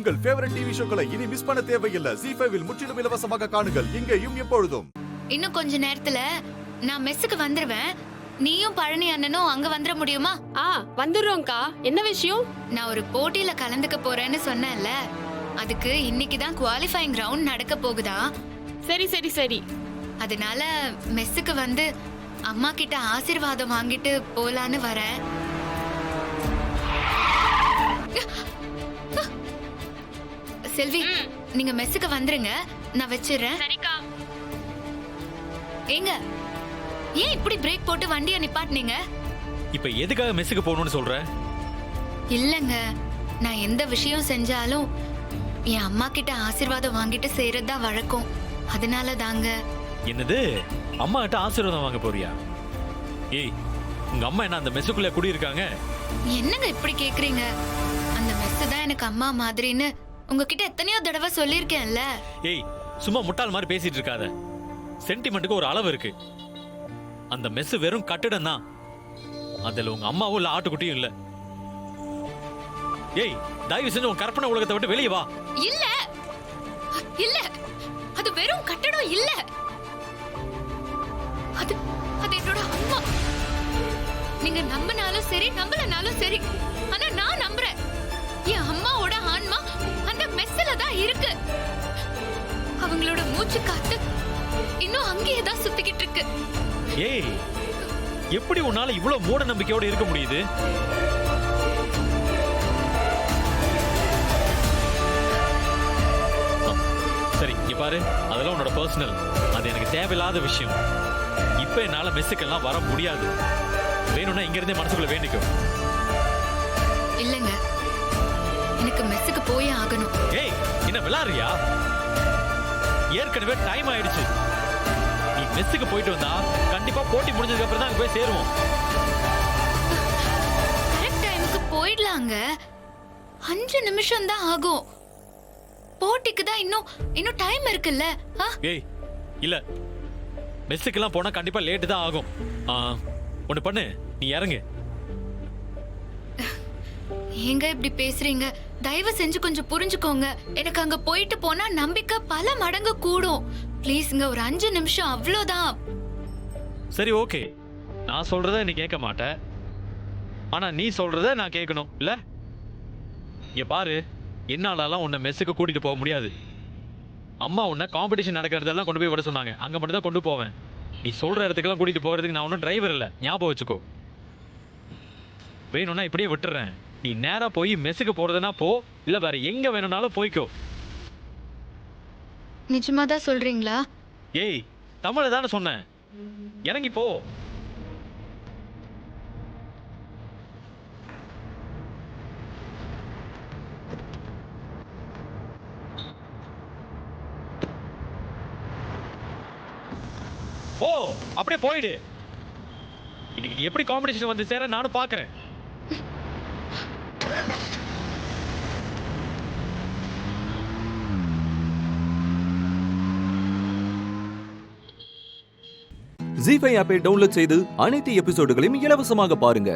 உங்கள் favourite TV ஷோக்களை இனி miss பண்ண தேவையில்லை. ZEE5 இல் முற்றிலும் இலவசமாக காணுங்கள். இங்கேயும் எப்பொழுதும். இன்னும் கொஞ்ச நேரத்துல நான் மெஸ்ஸுக்கு வந்துருவேன். நீயும் பழனி அண்ணனும் அங்க வந்துட முடியுமா? வந்துடுறோம்க்கா. என்ன விஷயம்? நான் ஒரு போட்டியில கலந்துக்க போறேன்னு சொன்னேன்ல, அதுக்கு இன்னைக்கு தான் குவாலிஃபைங் ரவுண்ட் நடக்க போகுதா. சரி சரி சரி. அதனால மெஸ்ஸுக்கு வந்து அம்மா கிட்ட ஆசீர்வாதம் வாங்கிட்டு போலான்னு வரேன். செல்வி, நீங்க மெஸ்ஸுக்கு வந்துருங்க, நான் வச்சிடுறேன். சரிக்கா. ஏங்க, ஏன் இப்படி பிரேக் போட்டு வண்டியை நிப்பாட்டினீங்க? இப்ப எதுக்காக மெஸ்ஸுக்கு போகணும்னு சொல்ற? இல்லங்க, நான் எந்த விஷயம் செஞ்சாலும் என் அம்மா கிட்ட ஆசீர்வாதம் வாங்கிட்டு செய்யறதா வழக்கம். அதனால தாங்க. என்னது, அம்மா கிட்ட ஆசீர்வாதம் வாங்க போறியா? ஏய், உங்க அம்மா என்ன அந்த மெஸ்ஸுக்குள்ள குடி இருக்காங்க? என்னங்க இப்படி கேக்குறீங்க? அந்த மெஸ் தான் எனக்கு அம்மா மாதிரின்னு உங்ககிட்ட எத்தனையோ தடவை சொல்லியிருக்கேன்ல. ஏய், சும்மா முட்டாள் மாதிரி பேசிட்டு இருக்காத. சென்டிமெண்ட்டுக்கு ஒரு அளவு இருக்கு. அந்த மெஸ் வெறும் கட்டிடம் தான். அதுல உங்க அம்மாவும் இல்ல ஆட்டுக்குட்டியும் இல்ல. ஏய், தயவு செஞ்சு உன் கற்பனை உலகத்தை விட்டு வெளியே வா. இல்ல இல்ல, அது வெறும் கட்டடம் இல்ல. அது அது என்னோட அம்மா. நீங்க நம்பினாலும் சரி நம்பலனாலும் சரி, ஆனா நான் நம்புறேன். என் அம்மாவோட ஆன்மா அந்த மெஸ்ல தான் இருக்கு. அவங்களோட மூச்சு காத்து இன்னும் அங்கேயே தான் சுத்திக்கிட்டு இருக்கு. ஏய், எப்படி உன்னால இவ்வளவு மூட நம்பிக்கையோட இருக்க முடியுது? சரி, இங்க பாரு, அதெல்லாம் உன்னோட பர்சனல். அது எனக்கு தேவையில்லாத விஷயம். இப்ப என்னால மெஸ்ஸுக்கெல்லாம் வர முடியாது. வேணும்னா இங்க இருந்தே மனசுக்குள்ள வேண்டிக்கோ. இல்லங்க, எனக்கு மெஸ்ஸுக்கு போயே ஆகணும். ஏய், என்ன விளையாடுறியா? ஏற்கனவே டைம் ஆயிடுச்சு. நீ மெஸ்ஸுக்கு போயிட்டு வந்தா கண்டிப்பா போட்டி முடிஞ்சதுக்கு அப்புறம் தான் அங்க போய் சேருவோம். கரெக்ட் டைமுக்கு போயிடலாங்க. 5 நிமிஷம் தான் ஆகும். போட்டிக்கு தான் இன்னும் டைம் இருக்குல்ல. ஏய், இல்ல, மெஸ்ஸுக்கெல்லாம் போனா கண்டிப்பா லேட்டு தான் ஆகும். ஒண்ணு பண்ணு, நீ இறங்கு. ஏங்க இப்படி பேசுறீங்க? தயவு செஞ்சு கொஞ்சம் புரிஞ்சுக்கோங்க. எனக்கு அங்க போயிட்டு போனா நம்பிக்கை பல மடங்கு கூடும். ப்ளீஸ்ங்க, ஒரு 5 நிமிஷம் அவ்வளோதான். சரி, ஓகே. நான் சொல்றத நீ கேட்க மாட்ட, ஆனா நீ சொல்றத நான் கேட்கணும் இல்ல? இங்க பாரு, என்னாலலாம் உன்னை மெஸ்ஸுக்கு கூட்டிட்டு போக முடியாது. அம்மா உன்னை காம்படிஷன் நடக்கிறதெல்லாம் கொண்டு போய் விட சொன்னாங்க. அங்க மட்டும் தான் கொண்டு போவேன். நீ சொல்ற இடத்துக்கெல்லாம் கூட்டிட்டு போகிறதுக்கு நான் ஒன்றும் டிரைவர் இல்லை, ஞாபகம் வச்சுக்கோ. வேணும்னா இப்படியே விட்டுறேன். நீ நேரா போய் மெஸ்ஸுக்கு போறதுனா போ, இல்ல வேற எங்க வேணும்னாலும் போய்க்கோ. நிஜமா தான் சொல்றீங்களா? ஏய், தமிழ தானே சொன்னேன், இறங்கி போ. ஓ, அப்படியே போயிடு. இன்னைக்கு எப்படி காம்படிஷன் வந்து சேர நானும் பார்க்கறேன். ZEE5 ஆப்பை டவுன்லோட் செய்து அனைத்து எபிசோடுகளையும் இலவசமாக பாருங்க.